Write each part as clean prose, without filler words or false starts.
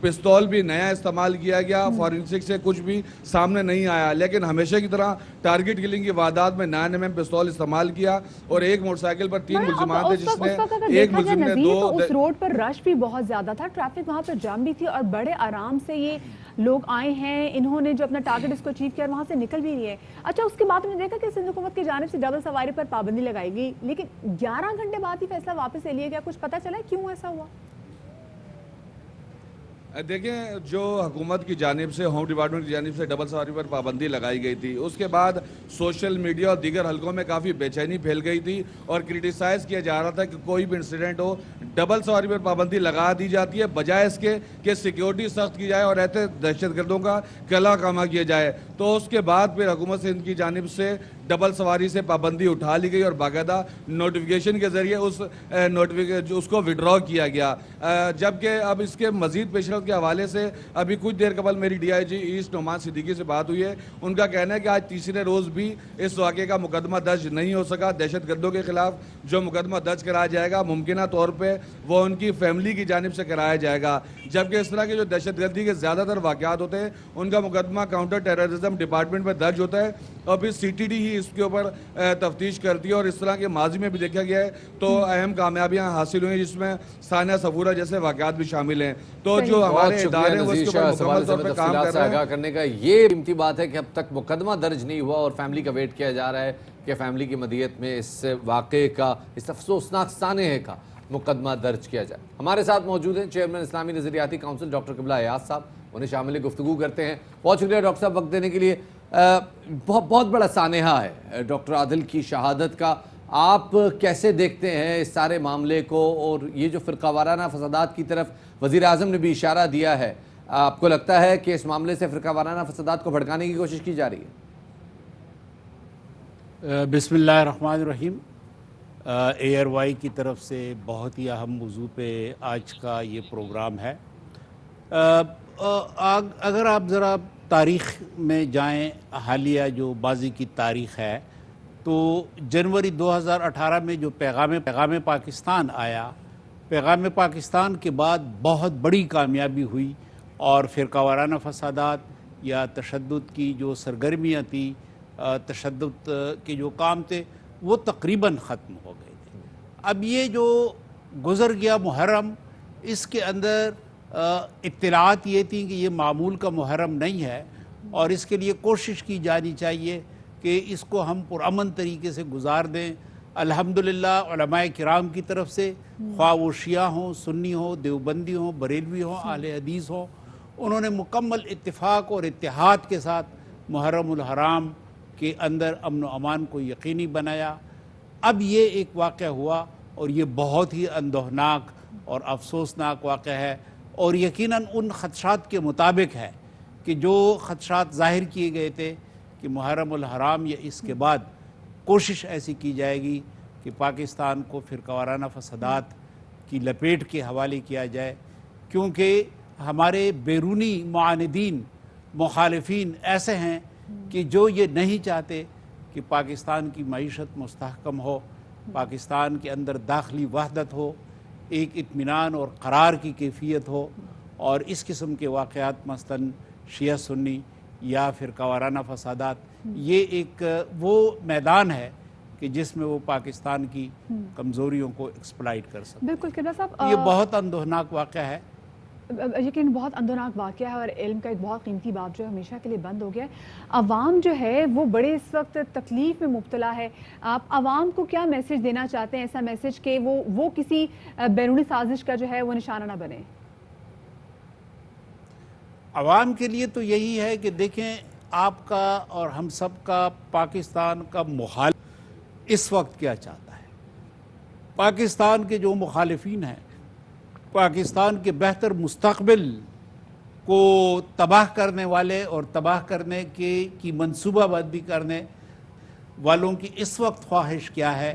پستول بھی نیا استعمال کیا گیا, فورینسک سے کچھ بھی سامنے نہیں آیا, لیکن ہمیشہ کی طرح ٹارگٹ کلنگ کی واردات میں 9mm پستول استعمال کیا اور ایک موٹر سائیکل پر 3 ملزمان تھے جس نے ایک ملزم نے دو. اس روڈ پر رش بھی بہت زیادہ تھا, ٹریفک وہاں پر جام بھی تھی اور بڑے آرام سے یہ لوگ آئے ہیں, انہوں نے جو اپنا ٹارگٹ اس کو اچیو کیا وہاں سے نکل بھی رہی ہے. اچھا, اس کے بعد ہم نے دیکھا کہ سندھ حکومت کی جانب سے ڈبل سواری پر پابندی لگائی گئی, لیکن 11 گھنٹے بعد ہی فیصلہ واپس لے لیا گیا. کچھ پتہ چلا کیوں ایسا ہوا؟ دیکھیں, جو حکومت کی جانب سے, ہوم ڈپارٹمنٹ کی جانب سے ڈبل سواری پر پابندی لگائی گئی تھی, اس کے بعد سوشل میڈیا اور دیگر حلقوں میں کافی بے چینی پھیل گئی تھی اور کرٹیسائز کیا جا رہا تھا کہ کوئی بھی انسیڈنٹ ہو ڈبل سواری پر پابندی لگا دی جاتی ہے بجائے اس کے کہ سیکیورٹی سخت کی جائے اور ایسے دہشت گردوں کا قلع کما کیا جائے. تو اس کے بعد پھر حکومت سندھ کی جانب سے ڈبل سواری سے پابندی اٹھا لی گئی اور باقاعدہ نوٹیفیکیشن کے ذریعے اس کو وڈرا کیا گیا. جبکہ اب اس کے مزید پیش رفت کے حوالے سے ابھی کچھ دیر قبل میری D I G East Nauman Siddiqui سے بات ہوئی ہے. ان کا کہنا ہے کہ آج تیسرے روز بھی اس واقعے کا مقدمہ درج نہیں ہو سکا. دہشت گردوں کے خلاف جو مقدمہ درج کرایا جائے گا ممکنہ طور پہ وہ ان کی فیملی کی جانب سے کرایا جائے گا, جبکہ اس طرح کے جو دہشت گردی کے زیادہ تر واقعات ہوتے ہیں ان کا مقدمہ کاؤنٹر ٹیررزم ڈپارٹمنٹ میں درج ہوتا ہے اور پھر سی ٹی ڈی ہی اس کے اوپر تفتیش کرتی ہے. اور اس طرح کے ماضی میں بھی دیکھا گیا ہے تو اہم کامیابیاں حاصل ہوئی ہیں جس میں ثانیہ صفورہ جیسے واقعات بھی شامل ہیں. تو جو ہمارے ادارے ہیں وہ اس کے اوپر مکمل طور پہ کام کر رہے ہیں. آگاہ کرنے کا یہ قیمتی بات ہے کہ اب تک مقدمہ درج نہیں ہوا اور فیملی کا ویٹ کیا جا رہا ہے کہ فیملی کی مدیت میں اس واقعے کا, اس افسوسناک سانحے کا مقدمہ درج کیا جائے. ہمارے ساتھ موجود ہیں چیئرمین اسلامی نظریاتی کونسل ڈاکٹر قبلہ ایاز صاحب, انہیں شامل گفتگو کرتے ہیں. بہت شکریہ ڈاکٹر صاحب وقت دینے کے لیے. بہت بڑا سانحہ ہے ڈاکٹر عادل کی شہادت کا, آپ کیسے دیکھتے ہیں اس سارے معاملے کو, اور یہ جو فرقہ وارانہ فسادات کی طرف وزیر اعظم نے بھی اشارہ دیا ہے, آپ کو لگتا ہے کہ اس معاملے سے فرقہ وارانہ فسادات کو بھڑکانے کی کوشش کی جا رہی ہے؟ بسم اللہ الرحمن الرحیم. اے آر وائی کی طرف سے بہت ہی اہم موضوع پہ آج کا یہ پروگرام ہے. اگر آپ ذرا تاریخ میں جائیں, حالیہ جو ماضی کی تاریخ ہے, تو جنوری 2018 میں جو پیغام پاکستان آیا, پیغام پاکستان کے بعد بہت بڑی کامیابی ہوئی اور فرقہ وارانہ فسادات یا تشدد کی جو سرگرمیاں تھیں, تشدد کے جو کام تھے وہ تقریباً ختم ہو گئے تھے. اب یہ جو گزر گیا محرم, اس کے اندر اطلاعات یہ تھیں کہ یہ معمول کا محرم نہیں ہے اور اس کے لیے کوشش کی جانی چاہیے کہ اس کو ہم پرامن طریقے سے گزار دیں. الحمدللہ علماء کرام کی طرف سے, خواہ وہ شیعہ ہوں, سنی ہوں, دیوبندی ہوں, بریلوی ہوں, اہل حدیث ہوں, انہوں نے مکمل اتفاق اور اتحاد کے ساتھ محرم الحرام کے اندر امن و امان کو یقینی بنایا. اب یہ ایک واقعہ ہوا اور یہ بہت ہی اندوہناک اور افسوسناک واقعہ ہے, اور یقیناً ان خدشات کے مطابق ہے کہ جو خدشات ظاہر کیے گئے تھے کہ محرم الحرام یا اس کے بعد کوشش ایسی کی جائے گی کہ پاکستان کو فرقہ وارانہ فسادات کی لپیٹ کے حوالے کیا جائے, کیونکہ ہمارے بیرونی معاندین, مخالفین ایسے ہیں کہ جو یہ نہیں چاہتے کہ پاکستان کی معیشت مستحکم ہو, پاکستان کے اندر داخلی وحدت ہو, ایک اطمینان اور قرار کی کیفیت ہو, اور اس قسم کے واقعات مثلاً شیعہ سنی یا فرقہ وارانہ فسادات, یہ ایک وہ میدان ہے کہ جس میں وہ پاکستان کی کمزوریوں کو ایکسپلائٹ کر سکتے. بالکل قبلہ صاحب, یہ بہت اندوہناک واقعہ ہے, یقین بہت اندوہناک واقعہ ہے, اور علم کا ایک بہت قیمتی باب جو ہے ہمیشہ کے لیے بند ہو گیا ہے. عوام جو ہے وہ بڑے اس وقت تکلیف میں مبتلا ہے. آپ عوام کو کیا میسج دینا چاہتے ہیں, ایسا میسج کہ وہ کسی بیرونی سازش کا جو ہے وہ نشانہ نہ بنے؟ عوام کے لیے تو یہی ہے کہ دیکھیں, آپ کا اور ہم سب کا پاکستان کا مخالف اس وقت کیا چاہتا ہے. پاکستان کے جو مخالفین ہیں, پاکستان کے بہتر مستقبل کو تباہ کرنے والے اور تباہ کرنے کی منصوبہ بندی کرنے والوں کی اس وقت خواہش کیا ہے؟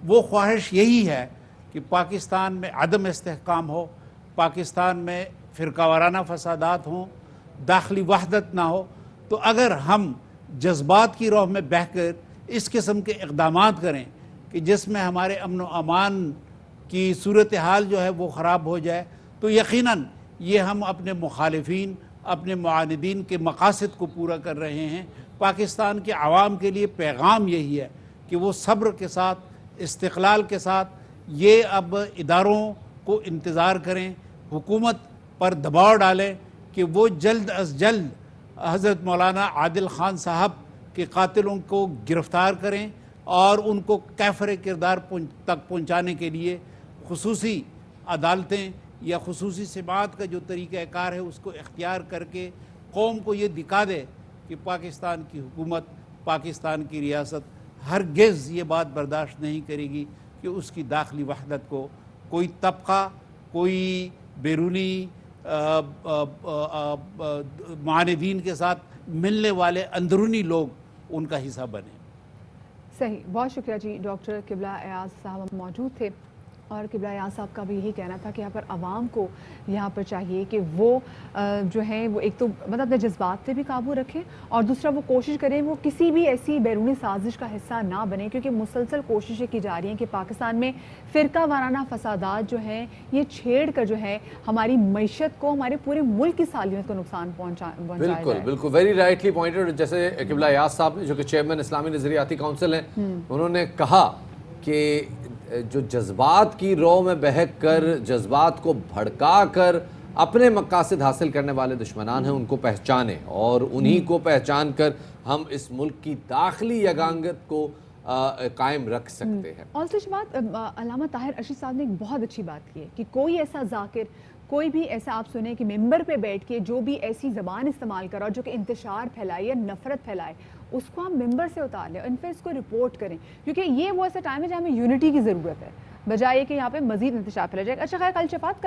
وہ خواہش یہی ہے کہ پاکستان میں عدم استحکام ہو, پاکستان میں فرقہ وارانہ فسادات ہوں, داخلی وحدت نہ ہو. تو اگر ہم جذبات کی راہ میں بہہ کر اس قسم کے اقدامات کریں کہ جس میں ہمارے امن و امان کی صورتحال جو ہے وہ خراب ہو جائے, تو یقیناً یہ ہم اپنے مخالفین اپنے معاندین کے مقاصد کو پورا کر رہے ہیں۔ پاکستان کے عوام کے لیے پیغام یہی ہے کہ وہ صبر کے ساتھ استقلال کے ساتھ یہ اب اداروں کو انتظار کریں، حکومت پر دباؤ ڈالیں کہ وہ جلد از جلد حضرت مولانا عادل خان صاحب کے قاتلوں کو گرفتار کریں اور ان کو کیفر کردار تک پہنچانے کے لیے خصوصی عدالتیں یا خصوصی سماعت کا جو طریقہ کار ہے اس کو اختیار کر کے قوم کو یہ دکھا دے کہ پاکستان کی حکومت، پاکستان کی ریاست ہرگز یہ بات برداشت نہیں کرے گی کہ اس کی داخلی وحدت کو کوئی طبقہ، کوئی بیرونی معاندین کے ساتھ ملنے والے اندرونی لوگ ان کا حصہ بنے۔ صحیح، بہت شکریہ جی۔ ڈاکٹر قبلہ ایاز صاحب موجود تھے اور قبلہ ایاز صاحب کا بھی یہی کہنا تھا کہ یہاں پر عوام کو یہاں پر چاہیے کہ وہ جو ہیں وہ ایک تو مطلب اپنے جذبات پہ بھی قابو رکھیں اور دوسرا وہ کوشش کریں وہ کسی بھی ایسی بیرونی سازش کا حصہ نہ بنیں، کیونکہ مسلسل کوششیں کی جا رہی ہیں کہ پاکستان میں فرقہ وارانہ فسادات جو ہیں یہ چھیڑ کر جو ہے ہماری معیشت کو، ہمارے پورے ملک کی سالمیت کو نقصان پہنچایا جائے۔ بالکل بالکل، ویری رائٹلی پوائنٹڈ۔ جیسے قبلہ ایاز صاحب جو کہ چیئرمین اسلامی نظریاتی کونسل ہیں، انہوں نے کہا کہ جو جذبات کی رو میں بہک کر، جذبات کو بھڑکا کر اپنے مقاصد حاصل کرنے والے دشمنان ہیں ان کو پہچانیں اور انہی کو پہچان کر ہم اس ملک کی داخلی یگانگت کو قائم رکھ سکتے ہیں۔ اور دوسری بات، علامہ طاہر ارشد صاحب نے ایک بہت اچھی بات کی ہے کہ کوئی ایسا ذاکر، کوئی بھی ایسا آپ سنیں کہ ممبر پہ بیٹھ کے جو بھی ایسی زبان استعمال کر رہا جو کہ انتشار پھیلائے یا نفرت پھیلائے، اس کو ہم ممبر سے اتار لیں، ان پہ اس کو رپورٹ کریں، کیونکہ یہ وہ ایسا ٹائم ہے جہاں ہمیں یونٹی کی ضرورت ہے، بجائے کہ یہاں پہ مزید انتشار پھیلا جائے۔ اچھا خیر، کل شفاعت